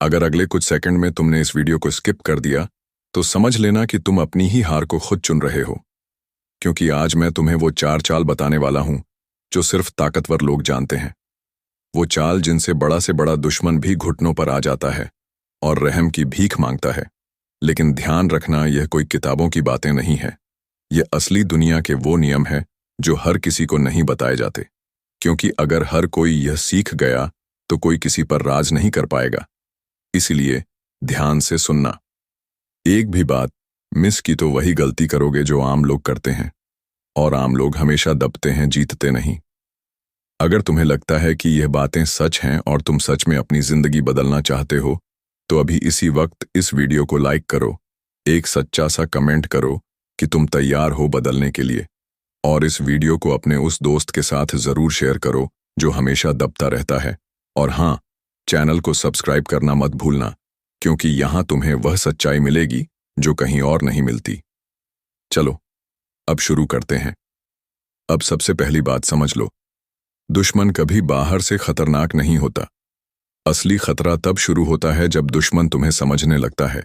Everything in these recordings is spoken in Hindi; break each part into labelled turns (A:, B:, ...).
A: अगर अगले कुछ सेकंड में तुमने इस वीडियो को स्किप कर दिया तो समझ लेना कि तुम अपनी ही हार को खुद चुन रहे हो, क्योंकि आज मैं तुम्हें वो 4 चाल बताने वाला हूं जो सिर्फ ताकतवर लोग जानते हैं। वो चाल जिनसे बड़ा से बड़ा दुश्मन भी घुटनों पर आ जाता है और रहम की भीख मांगता है। लेकिन ध्यान रखना, यह कोई किताबों की बातें नहीं है। यह असली दुनिया के वो नियम है जो हर किसी को नहीं बताए जाते, क्योंकि अगर हर कोई यह सीख गया तो कोई किसी पर राज नहीं कर पाएगा। इसलिए ध्यान से सुनना। एक भी बात मिस की तो वही गलती करोगे जो आम लोग करते हैं, और आम लोग हमेशा दबते हैं, जीतते नहीं। अगर तुम्हें लगता है कि यह बातें सच हैं और तुम सच में अपनी जिंदगी बदलना चाहते हो तो अभी इसी वक्त इस वीडियो को लाइक करो, एक सच्चा सा कमेंट करो कि तुम तैयार हो बदलने के लिए, और इस वीडियो को अपने उस दोस्त के साथ जरूर शेयर करो जो हमेशा दबता रहता है। और हाँ, चैनल को सब्सक्राइब करना मत भूलना, क्योंकि यहां तुम्हें वह सच्चाई मिलेगी जो कहीं और नहीं मिलती। चलो अब शुरू करते हैं। अब सबसे पहली बात समझ लो, दुश्मन कभी बाहर से खतरनाक नहीं होता। असली खतरा तब शुरू होता है जब दुश्मन तुम्हें समझने लगता है,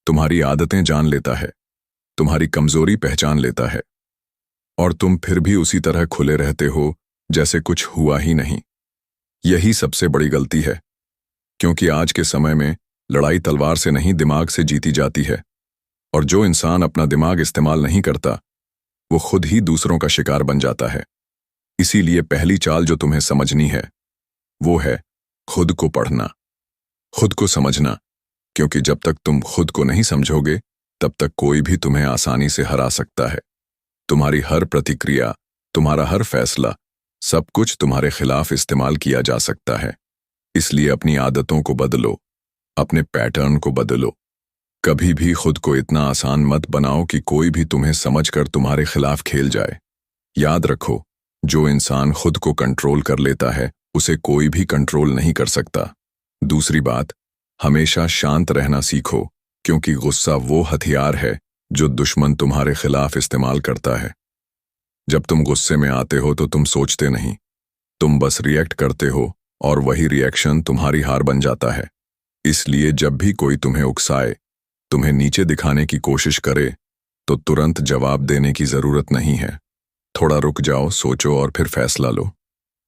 A: तुम्हारी आदतें जान लेता है, तुम्हारी कमजोरी पहचान लेता है, और तुम फिर भी उसी तरह खुले रहते हो जैसे कुछ हुआ ही नहीं। यही सबसे बड़ी गलती है, क्योंकि आज के समय में लड़ाई तलवार से नहीं दिमाग से जीती जाती है, और जो इंसान अपना दिमाग इस्तेमाल नहीं करता वो खुद ही दूसरों का शिकार बन जाता है। इसीलिए पहली चाल जो तुम्हें समझनी है वो है खुद को पढ़ना, खुद को समझना, क्योंकि जब तक तुम खुद को नहीं समझोगे तब तक कोई भी तुम्हें आसानी से हरा सकता है। तुम्हारी हर प्रतिक्रिया, तुम्हारा हर फैसला, सब कुछ तुम्हारे खिलाफ इस्तेमाल किया जा सकता है। इसलिए अपनी आदतों को बदलो, अपने पैटर्न को बदलो। कभी भी खुद को इतना आसान मत बनाओ कि कोई भी तुम्हें समझकर तुम्हारे खिलाफ खेल जाए। याद रखो, जो इंसान खुद को कंट्रोल कर लेता है उसे कोई भी कंट्रोल नहीं कर सकता। दूसरी बात, हमेशा शांत रहना सीखो, क्योंकि गुस्सा वो हथियार है जो दुश्मन तुम्हारे खिलाफ इस्तेमाल करता है। जब तुम गुस्से में आते हो तो तुम सोचते नहीं, तुम बस रिएक्ट करते हो, और वही रिएक्शन तुम्हारी हार बन जाता है। इसलिए जब भी कोई तुम्हें उकसाए, तुम्हें नीचे दिखाने की कोशिश करे, तो तुरंत जवाब देने की जरूरत नहीं है। थोड़ा रुक जाओ, सोचो और फिर फैसला लो,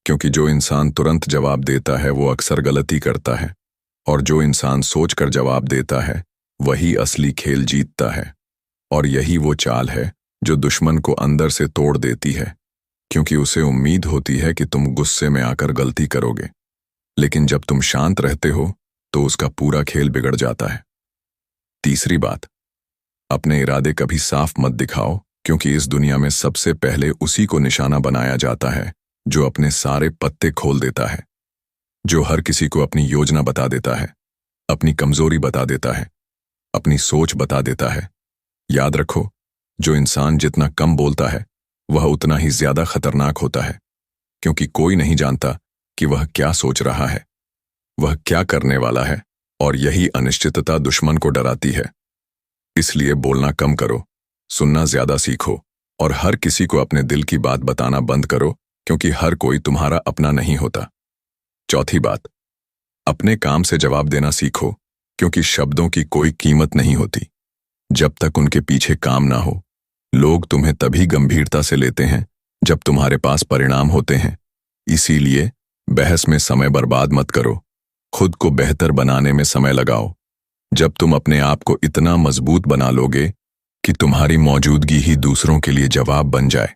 A: क्योंकि जो इंसान तुरंत जवाब देता है वो अक्सर गलती करता है, और जो इंसान सोचकर जवाब देता है वही असली खेल जीतता है। और यही वो चाल है जो दुश्मन को अंदर से तोड़ देती है, क्योंकि उसे उम्मीद होती है कि तुम गुस्से में आकर गलती करोगे, लेकिन जब तुम शांत रहते हो तो उसका पूरा खेल बिगड़ जाता है। तीसरी बात, अपने इरादे कभी साफ मत दिखाओ, क्योंकि इस दुनिया में सबसे पहले उसी को निशाना बनाया जाता है जो अपने सारे पत्ते खोल देता है, जो हर किसी को अपनी योजना बता देता है, अपनी कमजोरी बता देता है, अपनी सोच बता देता है। याद रखो, जो इंसान जितना कम बोलता है वह उतना ही ज्यादा खतरनाक होता है, क्योंकि कोई नहीं जानता कि वह क्या सोच रहा है, वह क्या करने वाला है, और यही अनिश्चितता दुश्मन को डराती है। इसलिए बोलना कम करो, सुनना ज्यादा सीखो, और हर किसी को अपने दिल की बात बताना बंद करो, क्योंकि हर कोई तुम्हारा अपना नहीं होता। चौथी बात, अपने काम से जवाब देना सीखो, क्योंकि शब्दों की कोई कीमत नहीं होती जब तक उनके पीछे काम ना हो। लोग तुम्हें तभी गंभीरता से लेते हैं जब तुम्हारे पास परिणाम होते हैं। इसीलिए बहस में समय बर्बाद मत करो, खुद को बेहतर बनाने में समय लगाओ। जब तुम अपने आप को इतना मजबूत बना लोगे कि तुम्हारी मौजूदगी ही दूसरों के लिए जवाब बन जाए,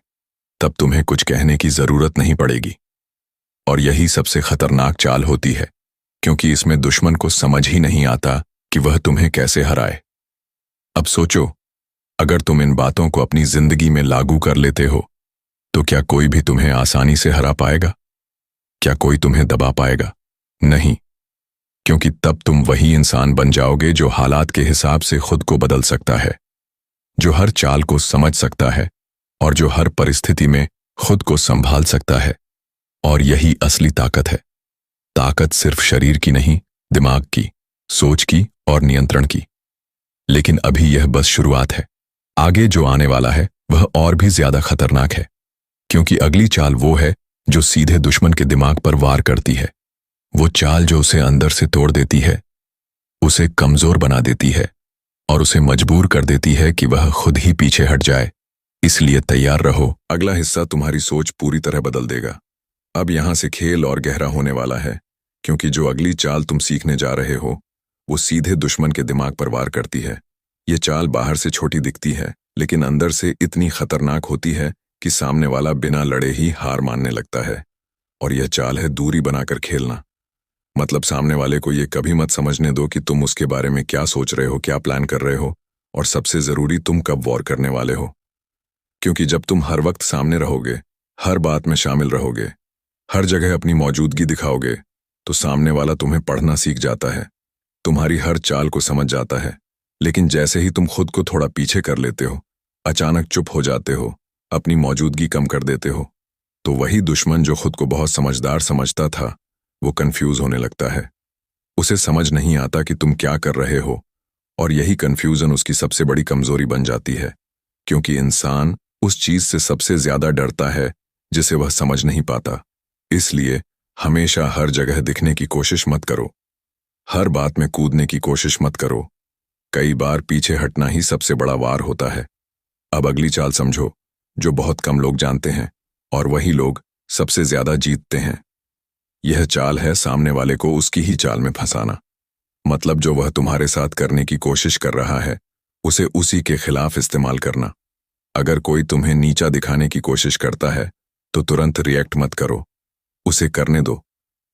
A: तब तुम्हें कुछ कहने की जरूरत नहीं पड़ेगी। और यही सबसे खतरनाक चाल होती है, क्योंकि इसमें दुश्मन को समझ ही नहीं आता कि वह तुम्हें कैसे हराए। अब सोचो, अगर तुम इन बातों को अपनी जिंदगी में लागू कर लेते हो तो क्या कोई भी तुम्हें आसानी से हरा पाएगा? क्या कोई तुम्हें दबा पाएगा? नहीं, क्योंकि तब तुम वही इंसान बन जाओगे जो हालात के हिसाब से खुद को बदल सकता है, जो हर चाल को समझ सकता है, और जो हर परिस्थिति में खुद को संभाल सकता है। और यही असली ताकत है। ताकत सिर्फ शरीर की नहीं, दिमाग की, सोच की और नियंत्रण की। लेकिन अभी यह बस शुरुआत है। आगे जो आने वाला है वह और भी ज्यादा खतरनाक है, क्योंकि अगली चाल वो है जो सीधे दुश्मन के दिमाग पर वार करती है। वो चाल जो उसे अंदर से तोड़ देती है, उसे कमजोर बना देती है और उसे मजबूर कर देती है कि वह खुद ही पीछे हट जाए। इसलिए तैयार रहो, अगला हिस्सा तुम्हारी सोच पूरी तरह बदल देगा। अब यहां से खेल और गहरा होने वाला है, क्योंकि जो अगली चाल तुम सीखने जा रहे हो वो सीधे दुश्मन के दिमाग पर वार करती है। ये चाल बाहर से छोटी दिखती है, लेकिन अंदर से इतनी खतरनाक होती है कि सामने वाला बिना लड़े ही हार मानने लगता है। और यह चाल है दूरी बनाकर खेलना। मतलब सामने वाले को ये कभी मत समझने दो कि तुम उसके बारे में क्या सोच रहे हो, क्या प्लान कर रहे हो, और सबसे जरूरी तुम कब वॉर करने वाले हो। क्योंकि जब तुम हर वक्त सामने रहोगे, हर बात में शामिल रहोगे, हर जगह अपनी मौजूदगी दिखाओगे, तो सामने वाला तुम्हें पढ़ना सीख जाता है, तुम्हारी हर चाल को समझ जाता है। लेकिन जैसे ही तुम खुद को थोड़ा पीछे कर लेते हो, अचानक चुप हो जाते हो, अपनी मौजूदगी कम कर देते हो, तो वही दुश्मन जो खुद को बहुत समझदार समझता था वो कंफ्यूज होने लगता है। उसे समझ नहीं आता कि तुम क्या कर रहे हो, और यही कंफ्यूजन उसकी सबसे बड़ी कमजोरी बन जाती है। क्योंकि इंसान उस चीज से सबसे ज्यादा डरता है जिसे वह समझ नहीं पाता। इसलिए हमेशा हर जगह दिखने की कोशिश मत करो, हर बात में कूदने की कोशिश मत करो। कई बार पीछे हटना ही सबसे बड़ा वार होता है। अब अगली चाल समझो, जो बहुत कम लोग जानते हैं, और वही लोग सबसे ज्यादा जीतते हैं। यह चाल है सामने वाले को उसकी ही चाल में फंसाना। मतलब जो वह तुम्हारे साथ करने की कोशिश कर रहा है उसे उसी के खिलाफ इस्तेमाल करना। अगर कोई तुम्हें नीचा दिखाने की कोशिश करता है तो तुरंत रिएक्ट मत करो, उसे करने दो,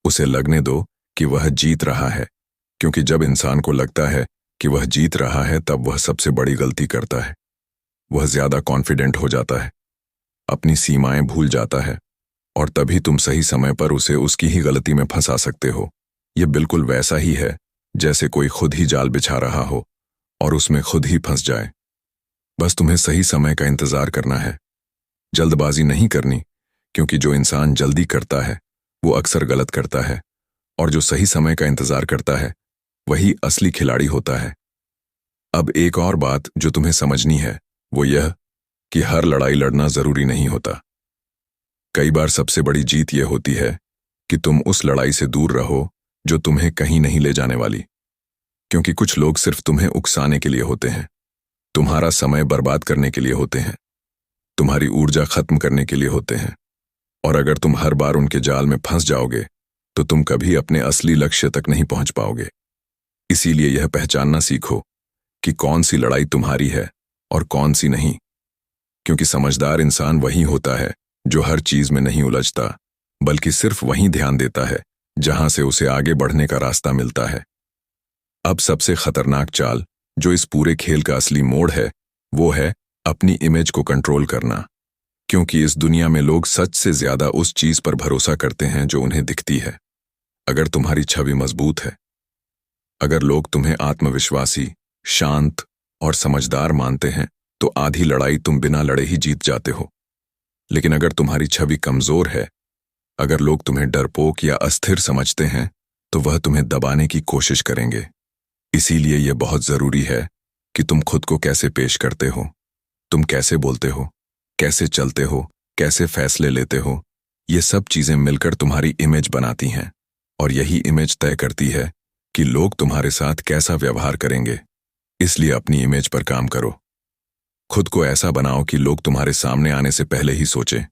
A: उसे लगने दो कि वह जीत रहा है। क्योंकि जब इंसान को लगता है कि वह जीत रहा है तब वह सबसे बड़ी गलती करता है। वह ज्यादा कॉन्फिडेंट हो जाता है, अपनी सीमाएं भूल जाता है, और तभी तुम सही समय पर उसे उसकी ही गलती में फंसा सकते हो। यह बिल्कुल वैसा ही है जैसे कोई खुद ही जाल बिछा रहा हो और उसमें खुद ही फंस जाए। बस तुम्हें सही समय का इंतजार करना है, जल्दबाजी नहीं करनी, क्योंकि जो इंसान जल्दी करता है वो अक्सर गलत करता है, और जो सही समय का इंतजार करता है वही असली खिलाड़ी होता है। अब एक और बात जो तुम्हें समझनी है वो यह कि हर लड़ाई लड़ना जरूरी नहीं होता। कई बार सबसे बड़ी जीत यह होती है कि तुम उस लड़ाई से दूर रहो जो तुम्हें कहीं नहीं ले जाने वाली। क्योंकि कुछ लोग सिर्फ तुम्हें उकसाने के लिए होते हैं, तुम्हारा समय बर्बाद करने के लिए होते हैं, तुम्हारी ऊर्जा खत्म करने के लिए होते हैं। और अगर तुम हर बार उनके जाल में फंस जाओगे तो तुम कभी अपने असली लक्ष्य तक नहीं पहुंच पाओगे। इसीलिए यह पहचानना सीखो कि कौन सी लड़ाई तुम्हारी है और कौन सी नहीं। क्योंकि समझदार इंसान वही होता है जो हर चीज में नहीं उलझता, बल्कि सिर्फ वहीं ध्यान देता है जहां से उसे आगे बढ़ने का रास्ता मिलता है। अब सबसे खतरनाक चाल जो इस पूरे खेल का असली मोड़ है वो है अपनी इमेज को कंट्रोल करना। क्योंकि इस दुनिया में लोग सच से ज्यादा उस चीज पर भरोसा करते हैं जो उन्हें दिखती है। अगर तुम्हारी छवि मजबूत है, अगर लोग तुम्हें आत्मविश्वासी, शांत और समझदार मानते हैं तो आधी लड़ाई तुम बिना लड़े ही जीत जाते हो। लेकिन अगर तुम्हारी छवि कमजोर है, अगर लोग तुम्हें डरपोक या अस्थिर समझते हैं तो वह तुम्हें दबाने की कोशिश करेंगे। इसीलिए यह बहुत जरूरी है कि तुम खुद को कैसे पेश करते हो, तुम कैसे बोलते हो, कैसे चलते हो, कैसे फैसले लेते हो। ये सब चीजें मिलकर तुम्हारी इमेज बनाती हैं, और यही इमेज तय करती है कि लोग तुम्हारे साथ कैसा व्यवहार करेंगे। इसलिए अपनी इमेज पर काम करो। खुद को ऐसा बनाओ कि लोग तुम्हारे सामने आने से पहले ही सोचें।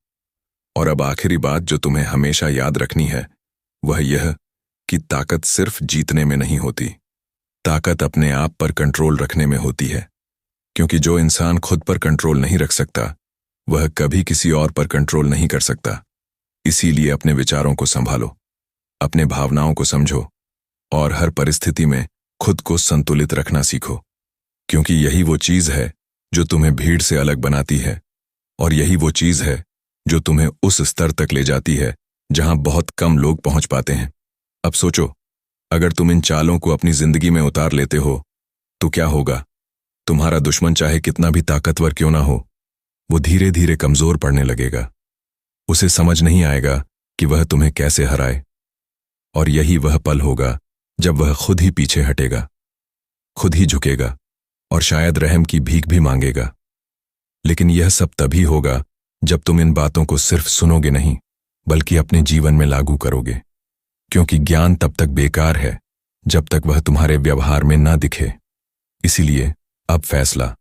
A: और अब आखिरी बात जो तुम्हें हमेशा याद रखनी है वह यह कि ताकत सिर्फ जीतने में नहीं होती, ताकत अपने आप पर कंट्रोल रखने में होती है। क्योंकि जो इंसान खुद पर कंट्रोल नहीं रख सकता वह कभी किसी और पर कंट्रोल नहीं कर सकता। इसीलिए अपने विचारों को संभालो, अपने भावनाओं को समझो, और हर परिस्थिति में खुद को संतुलित रखना सीखो। क्योंकि यही वो चीज है जो तुम्हें भीड़ से अलग बनाती है, और यही वो चीज है जो तुम्हें उस स्तर तक ले जाती है जहां बहुत कम लोग पहुंच पाते हैं। अब सोचो, अगर तुम इन चालों को अपनी जिंदगी में उतार लेते हो तो क्या होगा? तुम्हारा दुश्मन चाहे कितना भी ताकतवर क्यों ना हो, वो धीरे धीरे कमजोर पड़ने लगेगा। उसे समझ नहीं आएगा कि वह तुम्हें कैसे हराए। और यही वह पल होगा जब वह खुद ही पीछे हटेगा, खुद ही झुकेगा, और शायद रहम की भीख भी मांगेगा। लेकिन यह सब तभी होगा जब तुम इन बातों को सिर्फ सुनोगे नहीं, बल्कि अपने जीवन में लागू करोगे। क्योंकि ज्ञान तब तक बेकार है जब तक वह तुम्हारे व्यवहार में ना दिखे। इसीलिए अब फैसला